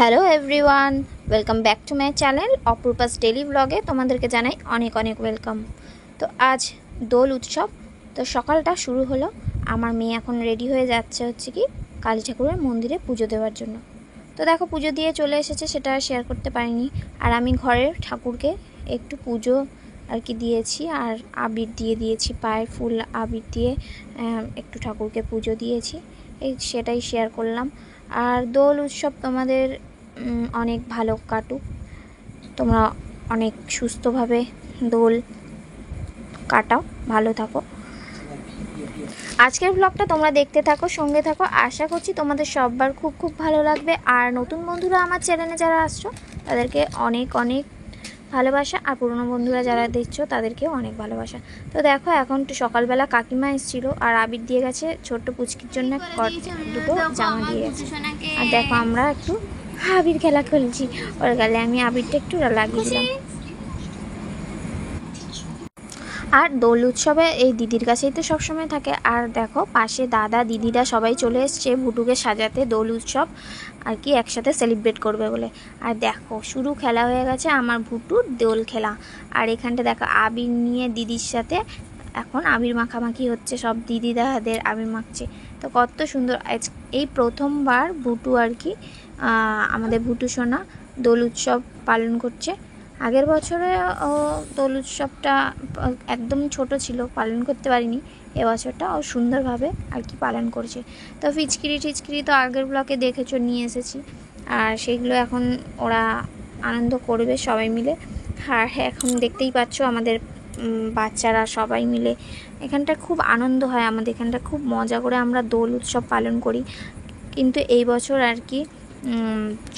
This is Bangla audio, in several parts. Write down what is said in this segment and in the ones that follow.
Hello everyone, welcome back to my channel Apurba's daily ব্লগে তোমাদেরকে জানাই অনেক অনেক ওয়েলকাম। তো আজ দোল উৎসব, তো সকালটা শুরু হলো। আমার মেয়ে এখন রেডি হয়ে যাচ্ছে হচ্ছে কি কালী ঠাকুরের মন্দিরে পুজো দেওয়ার জন্য। তো দেখো পুজো দিয়ে চলে এসেছে, সেটা শেয়ার করতে পারিনি। আর আমি ঘরের ঠাকুরকে একটু পুজো আর কি দিয়েছি, আর আবির দিয়ে দিয়েছি, পায়ের ফুল আবির দিয়ে একটু ঠাকুরকে পুজো দিয়েছি, সেটাই শেয়ার করলাম। আর দোল উৎসব তোমাদের অনেক ভালো কাটুক, তোমরা অনেক সুস্থভাবে দোল কাটাও, ভালো থাকো। আজকের ব্লগটা তোমরা দেখতে থাকো, সঙ্গে থাকো, আশা করছি তোমাদের সবার খুব খুব ভালো লাগবে। আর নতুন বন্ধুরা আমার চ্যানেলে যারা আসছো তাদেরকে অনেক অনেক ভালোবাসা, আর পুরনো বন্ধুরা যারা দেখছো তাদেরকেও অনেক ভালোবাসা। তো দেখো এখন একটু সকালবেলা কাকিমা এসেছিলো আর আবির দিয়ে গেছে, ছোট্ট পুচকির জন্য দুটো জামা দিয়ে গেছে। আর দেখো আমরা একটু আবির খেলা খেলছি, ওর গালে আমি আবিরটা একটু লাগিয়ে দিলাম। আর দোল উৎসবে এই দিদির কাছেই তো সবসময় থাকে। আর দেখো পাশে দাদা দিদিরা সবাই চলে এসছে ভুটুকে সাজাতে, দোল উৎসব আর কি একসাথে সেলিব্রেট করবে বলে। আর দেখো শুরু খেলা হয়ে গেছে আমার ভুটুর দোল খেলা। আর এখানটা দেখো আবির নিয়ে দিদির সাথে এখন আবির মাখামাখি হচ্ছে, সব দিদি দাদাদের আবির মাখছে। তো কত সুন্দর, এই প্রথমবার ভুটু আর কি আমাদের ভুটু সোনা দোল উৎসব পালন করছে। আগের বছরে ও দোল উৎসবটা একদম ছোট ছিল, পালন করতে পারিনি। এবছরটা ও সুন্দরভাবে আর কি পালন করছে। তো ফিচকিরি তো আগের ব্লকে দেখেছো নিয়ে এসেছি, আর সেইগুলো এখন ওরা আনন্দ করবে সবাই মিলে। আর এখন দেখতেই পাচ্ছ আমাদের বাচ্চারা সবাই মিলে এখানটা খুব আনন্দ হয়, আমাদের এখানটা খুব মজা করে আমরা দোল উৎসব পালন করি। কিন্তু এই বছর আর কি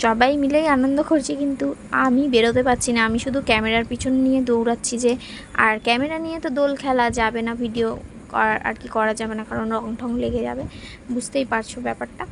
সবাই মিলেই আনন্দ করছি, কিন্তু আমি বেরোতে পারছি না, আমি শুধু ক্যামেরার পিছন নিয়ে দৌড়াচ্ছি যে। আর ক্যামেরা নিয়ে তো দোল খেলা যাবে না, ভিডিও আর কি করা যাবে না, কারণ রং ঠং লেগে যাবে, বুঝতেই পারছো ব্যাপারটা।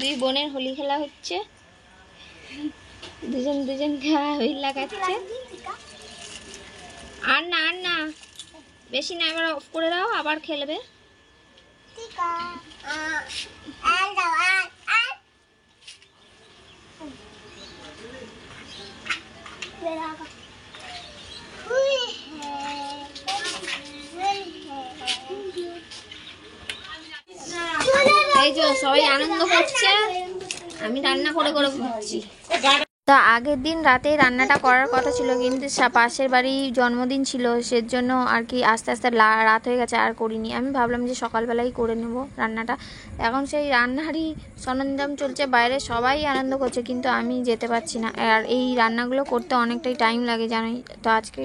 দুই বোনের হোলি খেলা হচ্ছে, দুজন হোলি লাগাচ্ছে। আর না বেশি না, এবার অফ করে দাও, আবার খেলবে। এই যে সবাই আনন্দ করছে, আমি রান্না করে ঘুরছি। তো আগের দিন রাতেই রান্নাটা করার কথা ছিল, কিন্তু পাশের বাড়ি জন্মদিন ছিল, সেজন্য আর কি আস্তে আস্তে রাত হয়ে গেছে, আর করিনি। আমি ভাবলাম যে সকালবেলাই করে নেব রান্নাটা। এখন সেই রান্নারই সরঞ্জাম চলছে, বাইরে সবাই আনন্দ করছে, কিন্তু আমি যেতে পারছি না। আর এই রান্নাগুলো করতে অনেকটাই টাইম লাগে জানোই। তো আজকে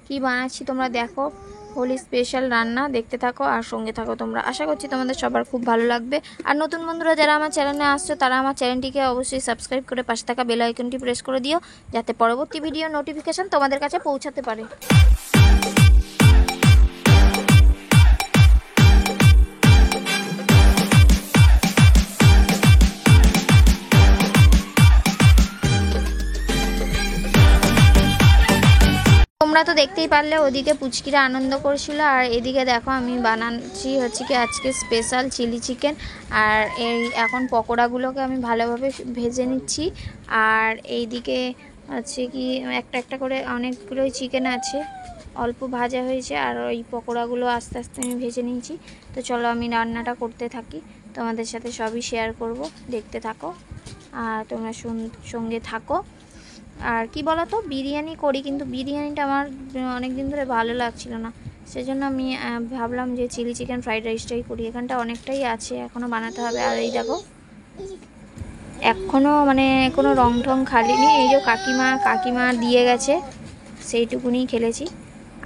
কি বানাচ্ছি তোমরা দেখো, হোলি স্পেশাল রান্না, দেখতে থাকো আর সঙ্গে থাকো তোমরা। আশা করছি তোমাদের সবার খুব ভালো লাগবে। আর নতুন বন্ধুরা যারা আমার চ্যানেলে আসছো তারা আমার চ্যানেলটিকে অবশ্যই সাবস্ক্রাইব করে পাশে থাকা বেল আইকনটি প্রেস করে দিও, যাতে পরবর্তী ভিডিও নোটিফিকেশান তোমাদের কাছে পৌঁছাতে পারে। তোমরা তো দেখতেই পারলে ওদিকে পুচকিরা আনন্দ করছিল, আর এদিকে দেখো আমি বানাচ্ছি হচ্ছে কি আজকে স্পেশাল চিলি চিকেন। আর এই এখন পকোড়াগুলোকে আমি ভালোভাবে ভেজে নিচ্ছি। আর এইদিকে হচ্ছে কি একটা একটা করে অনেকগুলোই চিকেন আছে, অল্প ভাজা হয়েছে, আর ওই পকোড়াগুলো আস্তে আস্তে আমি ভেজে নিয়েছি। তো চলো আমি রান্নাটা করতে থাকি, তোমাদের সাথে সবই শেয়ার করব, দেখতে থাকো আর তোমরা সঙ্গে থাকো। আর কি বলো তো, বিরিয়ানি করি, কিন্তু বিরিয়ানিটা আমার অনেক দিন ধরে ভালো লাগছিল না, সেজন্য আমি ভাবলাম যে চিলি চিকেন ফ্রাইড রাইসটাই করি। এখানটা অনেকটাই আছে, এখনও বানাতে হবে। আর এই দেখো এখনও মানে কোনো রং ঠং খালিনি, এই যে কাকিমা দিয়ে গেছে সেইটুকুনি খেলেছি।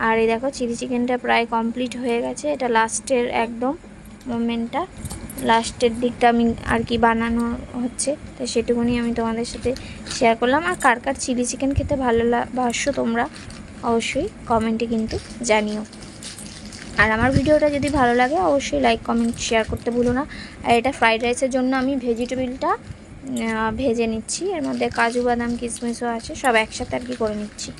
আর এই দেখো চিলি চিকেনটা প্রায় কমপ্লিট হয়ে গেছে। এটা লাস্টের একদম মোমেন্টটা, লাস্টের দিকটা আমি আর কি বানানো হচ্ছে, তো সেটুকুনি আমি তোমাদের সাথে শেয়ার করলাম। আর কার কার চিলি চিকেন খেতে ভালোবাসো তোমরা অবশ্যই কমেন্টে কিন্তু জানিও। আর আমার ভিডিওটা যদি ভালো লাগে অবশ্যই লাইক কমেন্ট শেয়ার করতে ভুলো না। আর এটা ফ্রাইড রাইসের জন্য আমি ভেজিটেবিলটা ভেজে নিচ্ছি, এর মধ্যে কাজু বাদাম কিশমিশও আছে, সব একসাথে আর কি করে নিচ্ছি।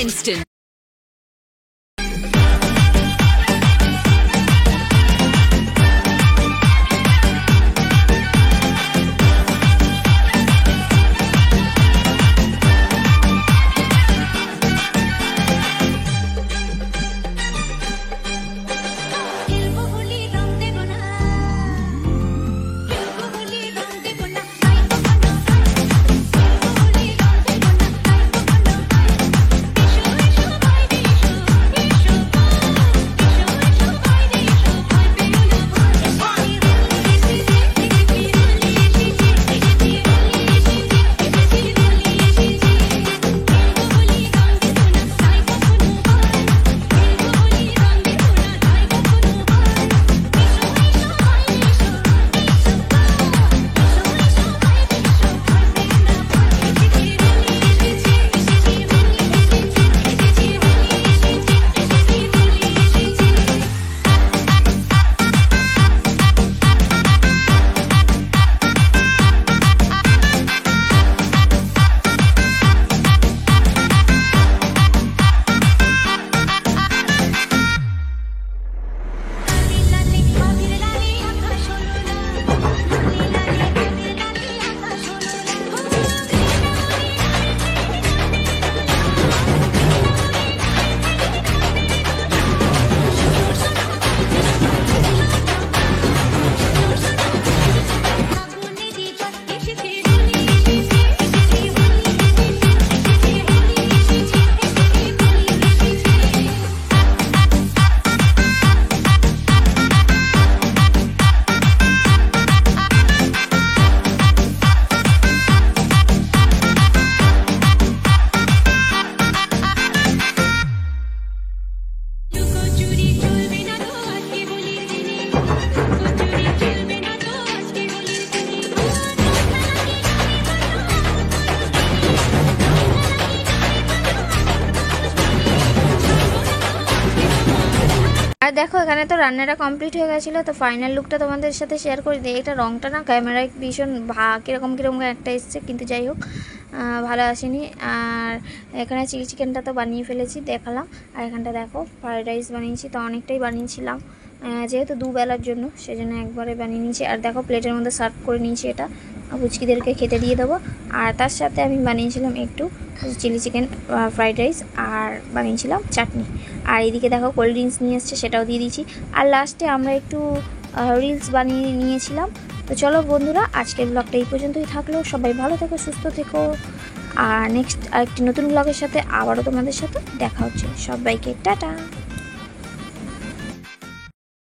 Instant. আর দেখো এখানে তো রান্নাটা কমপ্লিট হয়ে গেছিলো, তো ফাইনাল লুকটা তোমাদের সাথে শেয়ার করে দিই। এটা রঙটা না ক্যামেরায় ভীষণ কীরকম একটা এসছে, কিন্তু যাই হোক ভালো আসেনি। আর এখানে চিলি চিকেনটা তো বানিয়ে ফেলেছি, দেখালাম। আর এখানটা দেখো ফ্রাইড রাইস বানিয়েছি, তো অনেকটাই বানিয়েছিলাম যেহেতু দুবেলার জন্য, সেজন্য একবারে বানিয়ে নিয়েছি। আর দেখো প্লেটের মধ্যে সার্ভ করে নিয়েছি এটা, পুচকিদেরকে খেতে দিয়ে দেবো। আর তার সাথে আমি বানিয়েছিলাম একটু চিলি চিকেন ফ্রাইড রাইস, আর বানিয়েছিলাম চাটনি। আর এদিকে দেখো কোল্ড ড্রিঙ্কস নিয়ে এসছে, সেটাও দিয়ে দিয়েছি। আর লাস্টে আমরা একটু রিলস বানিয়ে নিয়েছিলাম। তো চলো বন্ধুরা, আজকের ব্লগটা এই পর্যন্তই থাকলো। সবাই ভালো থেকো, সুস্থ থেকো। আর নেক্সট আরেকটি নতুন ব্লগের সাথে আবারও তোমাদের সাথে দেখা হচ্ছে। সবাইকে টাটা।